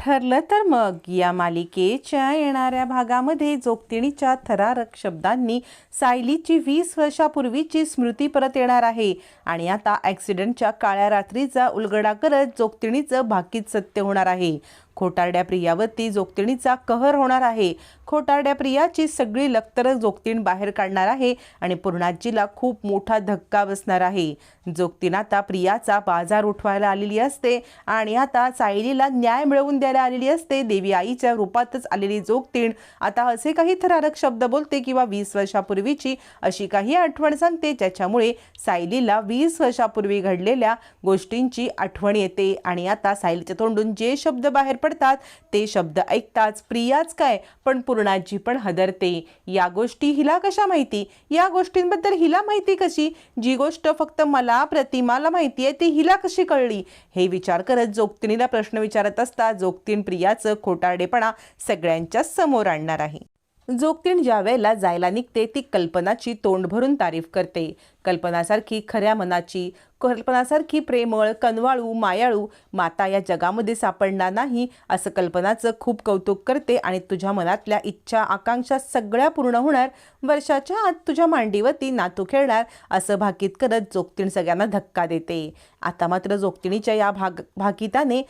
ठरलं तर मग या मालिकेच्या येणाऱ्या भागामध्ये जोगतिणीच्या थरारक शब्दांनी सायलीची 20 वर्षापूर्वीची स्मृती परत येणार आहे आणि आता ॲक्सिडेंटच्या काळ्या रात्रीचा उलगडा करत जोगतिणीचं भाकीत सत्य होणार आहे। खोटारड्या प्रियावरती जोगतिणीचा कहर होणार आहे। खोटारड्या प्रियाची सगळी लखतर जोगतिण बाहेर काढणार आहे आणि पूर्णाजीला खूप मोठा धक्का बसणार आहे। जोगतिण आता प्रियाचा बाजार उठवायला आलेली असते आणि आता सायलीला न्याय मिळवून द्यायला आलेली असते। देवी आईच्या रूपातच आलेली जोगतिण आता असे काही थरारक शब्द बोलते किंवा 20 वर्षापूर्वीची अशी काही आठवण सांगते ज्याच्यामुळे सायलीला 20 वर्षापूर्वी घडलेल्या गोष्टींची आठवण येते आणि आता सायलीच्या तोंडून जे शब्द बाहेर पडतात ते शब्द ऐकताच प्रियाच काय पण पूर्णाजी पण हदरते। या गोष्टी हिला कशा माहिती, या गोष्टींबद्दल हिला माहिती कशी, जी गोष्ट फक्त मला प्रतिमाला माहिती आहे ती हिला कशी कळली, हे विचार करत जोगतिणीला प्रश्न विचारत असता जोगतिण प्रियाचं खोटारडेपणा सगळ्यांच्या समोर आणणार आहे। जोगतिण ज्या वेळेला जायला निघते ती कल्पनाची तोंड भरून तारीफ करते। कल्पनासारखी खऱ्या मनाची, कल्पनासारखी प्रेमळ, कनवाळू, मायाळू माता या जगामध्ये सापडणार नाही असं कल्पनाचं खूप कौतुक करते आणि तुझ्या मनातल्या इच्छा आकांक्षा सगळ्या पूर्ण होणार, वर्षाच्या आत तुझ्या मांडीवरती नातू खेळणार असं भाकीत करत जोगतिण सगळ्यांना धक्का देते। आता मात्र जोगतिणीच्या या भाकिताने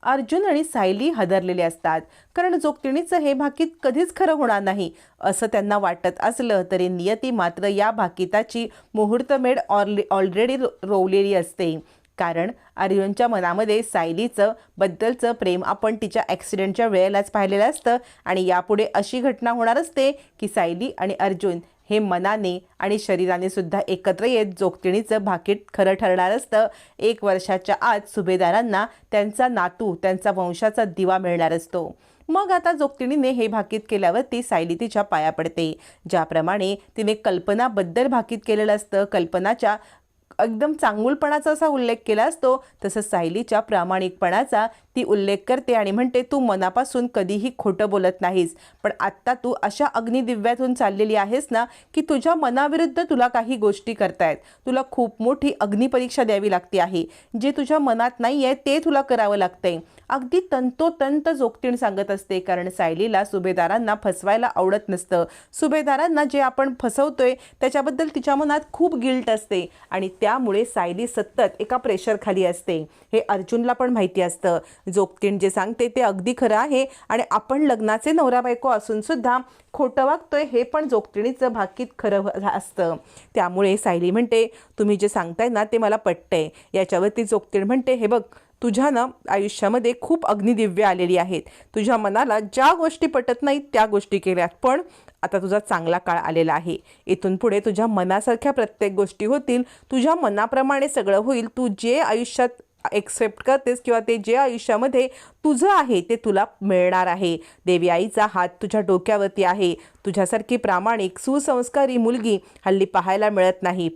अर्जुन आणि सायली हदरलेले असतात, कारण जोगतिणीचं हे भाकीत कधीच खरं होणार नाही असं त्यांना वाटत असलं तरी नियती मात्र या भाकिताची मुहूर्तमेढ ऑलरेडी रोवलेली असते। कारण अर्जुनच्या मनामध्ये सायलीचं बद्दलचं प्रेम आपण तिच्या ॲक्सिडेंटच्या वेळेलाच पाहिलेलं असतं आणि यापुढे अशी घटना होणार असते की सायली आणि अर्जुन हे मनाने आणि शरीराने सुद्धा एकत्र येत जोगतिणीचं भाकीत खरं ठरणार असतं। 1 वर्षाच्या आत सुभेदारांना त्यांचा नातू, त्यांचा वंशाचा दिवा मिळणार असतो। मग आता जोगतिणीने हे भाकीत केल्यावरती सायली तिच्या पाया पडते। ज्याप्रमाणे तिने कल्पनाबद्दल भाकीत केलेलं असतं, कल्पनाच्या एकदम चांगुलपणाचा असा उल्लेख केला असतो, तसंच सायलीच्या प्रामाणिकपणाचा ती उल्लेख करते आणि म्हणते तू मनापासून कधीही खोटं बोलत नाहीस, पण आत्ता तू अशा अग्निदिव्यातून चाललेली आहेस ना की तुझ्या मनाविरुद्ध तुला काही गोष्टी करतायत, तुला खूप मोठी अग्निपरीक्षा द्यावी लागते आहे, जे तुझ्या मनात नाही आहे ते तुला करावं लागतंय। अगदी तंतोतंत जोगतिण सांगत असते, कारण सायलीला सुभेदारांना फसवायला आवडत नसतं। सुभेदारांना जे आपण फसवतोय त्याच्याबद्दल तिच्या मनात खूप गिल्ट असते आणि त्यामुळे सायली सतत एका प्रेशर खाली असते। हे अर्जुनला पण माहिती असतं। जोगतिण जे सांगते ते अगदी खरं आहे आणि आपण लग्नाचे नवरा बायको असून सुद्धा खोटं वागतोय हे पण जोगतिणीचं भाकीत खरं असतं। त्यामुळे सायली म्हणते तुम्ही जे सांगताय ना ते मला पटतंय। याच्यावरती जोगतिण म्हणते हे बघ, तुझ्या ना आयुष्यामध्ये खूप अग्निदिव्य आलेली आहेत, तुझ्या मनाला ज्या गोष्टी पटत नाहीत त्या गोष्टी केल्यात, पण आता तुझा चांगला काळ आलेला आहे। इथून पुढे तुझ्या मनासारख्या प्रत्येक गोष्टी होतील, तुझ्या मनाप्रमाणे सगळं होईल। तू जे आयुष्यात एक्सेप्ट करतेस किंवा ते जे आयुष्यामध्ये तुझं आहे ते तुला मिळणार आहे। देवी आईचा हात तुझ्या डोक्यावरती आहे। तुझ्यासारखी प्रामाणिक सुसंस्कारी मुलगी हल्ली पाहायला मिळत नाही,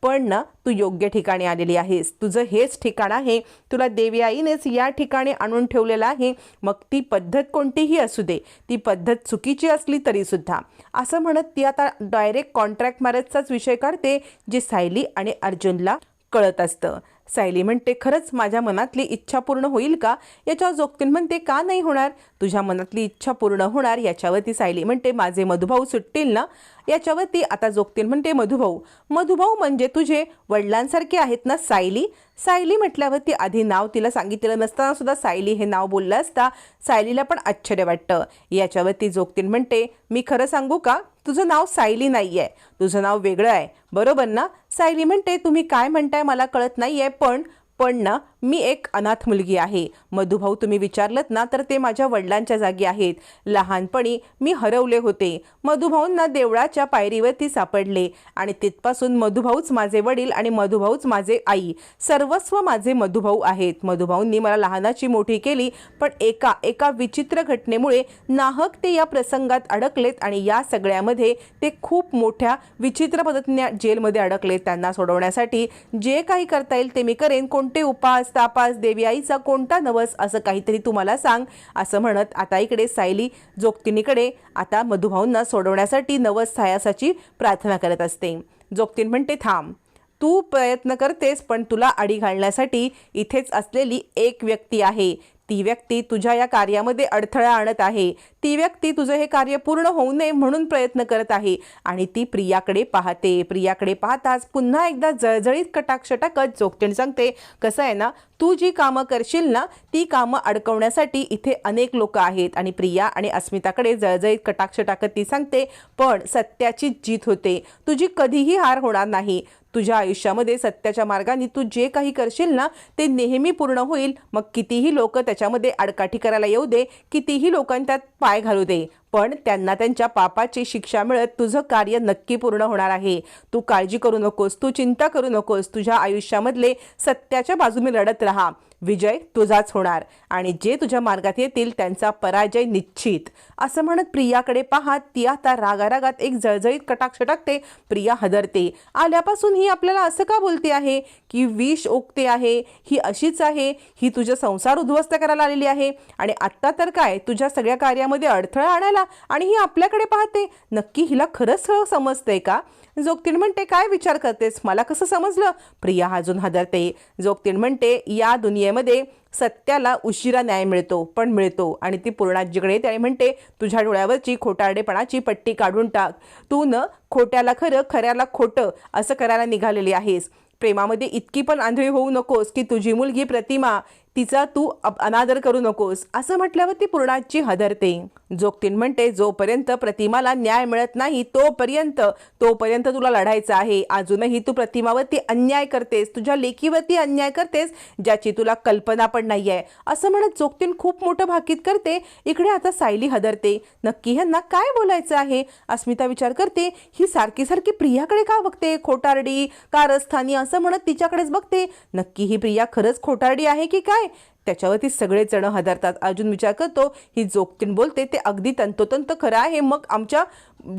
पण ना तू योग्य ठिकाणी आलेली आहेस, तुझं हेच ठिकाण आहे, तुला देवी आईनेच या ठिकाणी आणून ठेवलेलं आहे। मग ती पद्धत कोणतीही असू दे, ती पद्धत चुकीची असली तरी सुद्धा, असं म्हणत ती आता डायरेक्ट कॉन्ट्रॅक्ट मॅरेजचाच विषय काढते, जे सायली आणि अर्जुनला कळत असतं। सायली म्हणते खरंच माझ्या मनातली इच्छा पूर्ण होईल का? याच्यावर जोगतिण म्हणते का नाही होणार, तुझ्या मनातली इच्छा पूर्ण होणार। याच्यावरती सायली म्हणते माझे मधुभाऊ सुटतील ना? याच्यावरती आता जोगतिण म्हणते मधुभाऊ म्हणजे तुझे वडिलांसारखे आहेत ना सायली? सायली म्हटल्यावरती आधी नाव तिला सांगितलेलं नसताना सुद्धा सायली हे नाव बोललं असता सायलीला पण आश्चर्य वाटतं। याच्यावरती जोगतिण म्हणते मी खरं सांगू का, तुझं नाव सायली नाही आहे, तुझं नाव वेगळं आहे, बरोबर ना? सायली म्हणते तुम्ही काय म्हणताय मला कळत नाही आहे, पण ना मी एक अनाथ मुलगी आहे। मधुभाऊ तुम्ही विचारलत ना तर ते माझ्या वडिलांच्या जागी आहेत। लहानपणी मी हरवले होते, मधुभाऊंना देवळाच्या पायरीवरती सापडले आणि तिथपासून मधुभाऊच माझे वडील आणि मधुभाऊच माझे आई, सर्वस्व माझे मधुभाऊ आहेत। मधुभाऊंनी मला लहानाची मोठी केली, पण एका विचित्र घटनेमुळे नाहक ते या प्रसंगात अडकलेत आणि या सगळ्यामध्ये ते खूप मोठ्या विचित्र पद्धतीने जेलमध्ये अडकलेत। त्यांना सोडवण्यासाठी जे काही करता येईल ते मी करेन, कोणते उपास तापास देवी आईचा कोणता नवस असं काहीतरी तुम्हाला सांग, असं म्हणत आता इकडे सायली जोगतिणीकडे आता मधुभाऊंना सोडवण्यासाठी नवस सायासाची प्रार्थना करत असते। जोगतिण म्हणते थांब, तू प्रयत्न करतेस पण तुला आडी घालण्यासाठी इथेच असलेली एक व्यक्ती आहे, ती व्यक्ती तुझ्या या कार्यामध्ये अडथळा आणत आहे, ती व्यक्ती तुझं हे कार्य पूर्ण होऊ नये म्हणून प्रयत्न करत आहे आणि ती प्रियाकडे पाहते. प्रियाकडे पाहताच पुन्हा एकदा जळजळीत कटाक्ष टाकत जोगतीण सांगते, कसं आहे ना, तू जी कामं करशील ना ती कामं अडकवण्यासाठी इथे अनेक लोक आहेत. आणि प्रिया आणि अस्मिताकडे जळजळीत कटाक्ष टाकत ती सांगते, पण सत्याची जीत होते, तुझी कधीही हार होणार नाही. तुझ्या आयुष्यामध्ये सत्याच्या मार्गाने तू जे काही करशील ना ते नेहमी पूर्ण होईल. मग कितीही लोक त्याच्यामध्ये आडकाठी करायला येऊ दे, कितीही लोकांनी त्यात पाय घालू दे, पण त्यांना त्यांच्या पापाची शिक्षा मिळत तुझं कार्य नक्की पूर्ण होणार आहे. तू काळजी करू नकोस, तू चिंता करू नकोस. तुझ्या आयुष्यामधले सत्याच्या बाजूने लढत राहा, विजय तुझाच होणार आणि जे तुझ्या मार्गात येतील त्यांचा पराजय निश्चित. असं म्हणत प्रियाकडे पाहत ती आता रागारागात एक जळजळीत कटाक्ष टाकते. प्रिया हदरते. आल्यापासून ही आपल्याला असं का बोलते आहे की विष ओकते आहे, ही अशीच आहे, ही तुझा संसार उद्ध्वस्त करायला आलेली आहे आणि आत्ता तर काय तुझ्या सगळ्या कार्यामध्ये अडथळा आणायला, आणि ही आपल्याकडे पाहते. नक्की हिला खरंच समजतंय का? जोगतीण म्हणते, काय विचार करतेस, मला कसं समजलं? प्रिया अजून हदरते. जोगतीण म्हणते, या दुनियेमध्ये सत्याला उशिरा न्याय मिळतो, पण मिळतो. आणि ती पूर्णाजीकडे त्याने म्हणते, तुझ्या डोळ्यावरची खोटारडेपणाची पट्टी काढून टाक. तू न खोट्याला खरं, खऱ्याला खोटं असं करायला निघालेली आहेस. प्रेमामध्ये इतकी पण आंधळी होऊ नकोस की तुझी मुलगी प्रतिमा तिचा तू अनादर करू नकोस. असं म्हटल्यावर ती पूर्णाची हदरते. जोगतीण म्हणते, जोपर्यंत प्रतिमाला न्याय मिळत नाही तोपर्यंत तुला लढायचं आहे. अजूनही तू प्रतिमावरती अन्याय करतेस, तुझ्या लेकीवरती अन्याय करतेस, ज्याची तुला कल्पना पण नाहीये. असं म्हणत जोगतीण खूप मोठं भाकीत करते. इकडे आता सायली हदरते. नक्की ह्यांना काय बोलायचं आहे? अस्मिता विचार करते, ही सारखी सारखी प्रियाकडे का बघते? खोटारडी कारस्थानी असं म्हणत तिच्याकडेच बघते. नक्की ही प्रिया खरंच खोटारडी आहे की काय? त्याच्यावरती सगळेच जण हदरतात. अर्जुन विचार करतो, ही जोगतीण बोलते ते अगदी तंतोतंत खरं आहे, मग आमच्या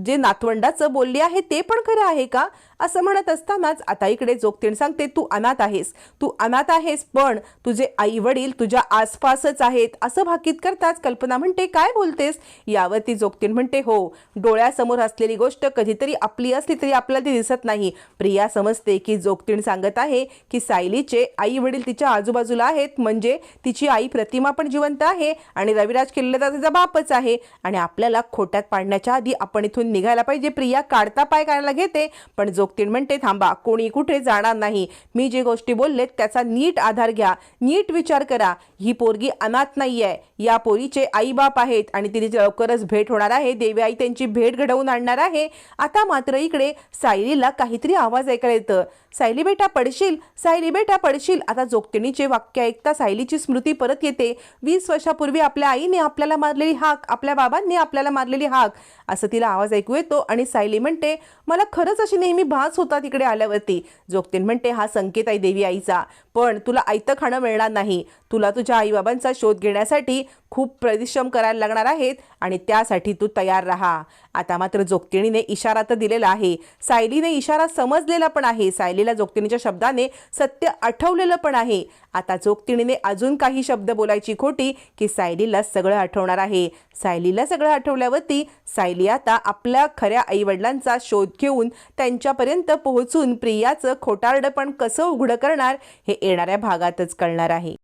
जे नातवंडाचं बोलली आहे ते पण खरं आहे का? असं म्हणत असतानाच आता इकडे जोगतीण सांगते, तू अनाथ आहेस, पण तुझे आई वडील तुझ्या आसपासच आहेत. असं भाकीत करताच कल्पना म्हणते, काय बोलतेस? यावरती जोगतीण म्हणते, हो, डोळ्यासमोर असलेली गोष्ट कधीतरी आपली असली तरी आपल्याला ती दिसत नाही. प्रिया समजते की जोगतीण सांगत आहे की सायलीचे आई वडील तिच्या आजूबाजूला आहेत, म्हणजे तिची आई प्रतिमा पण जिवंत आहे आणि रविराज किल्लेदार तिचा बापच आहे आणि आपल्याला खोट्यात पाडण्याच्या आधी आपण इथून निघायला पाहिजे. प्रिया काढता पाय काढायला घेते, पण जोगतीण म्हणते, थांबा, कोणी कुठे जाणार नाही. मी जे गोष्टी बोलले त्याचा नीट आधार घ्या, नीट विचार करा. ही पोरगी अनाथ नाहीये, या पोरीचे आई बाप आहेत आणि तिची लवकरच भेट होणार आहे. देवी आई त्यांची भेट घडवून आणणार आहे. आता मात्र इकडे सायलीला काहीतरी आवाज ऐकायला येतं. सायली बेटा पडशील, सायली बेटा पडशील. आता जोगतीणीचे वाक्य ऐकता सायलीची स्मृती परत येते. 20 वर्षापूर्वी आपल्या आईने आपल्याला मारलेली हाक, आपल्या बाबांनी आपल्याला मारलेली हाक, असं तिला आवाज ऐकू येतो. आणि सायली म्हणते, मला खरंच अशी नेहमी भास होता तिकडे आल्यावरती. जोगतीण म्हणते, हा संकेत आहे देवी आईचा, पण तुला आयतं खाणं मिळणार नाही. तुला तुझ्या आईबाबांचा शोध घेण्यासाठी खूप परिश्रम करायला लागणार आहेत आणि त्यासाठी तू तयार राहा. आता मात्र जोगतीणीने इशारा तर दिलेला आहे, सायलीने इशारा समजलेला पण आहे, सायलीला जोगतीणीच्या शब्दाने सत्य आठवलेलं पण आहे. आता जोगतीणीने अजून काही शब्द बोलायची खोटी की सायलीला सगळं आठवणार आहे. सायलीला सगळं आठवल्यावरती सायली आता आपल्या खऱ्या आईवडिलांचा शोध घेऊन त्यांच्यापर्यंत पोहोचून प्रियाचं खोटारडं पण कसं उघडं करणार हे येणाऱ्या भागातच कळणार आहे.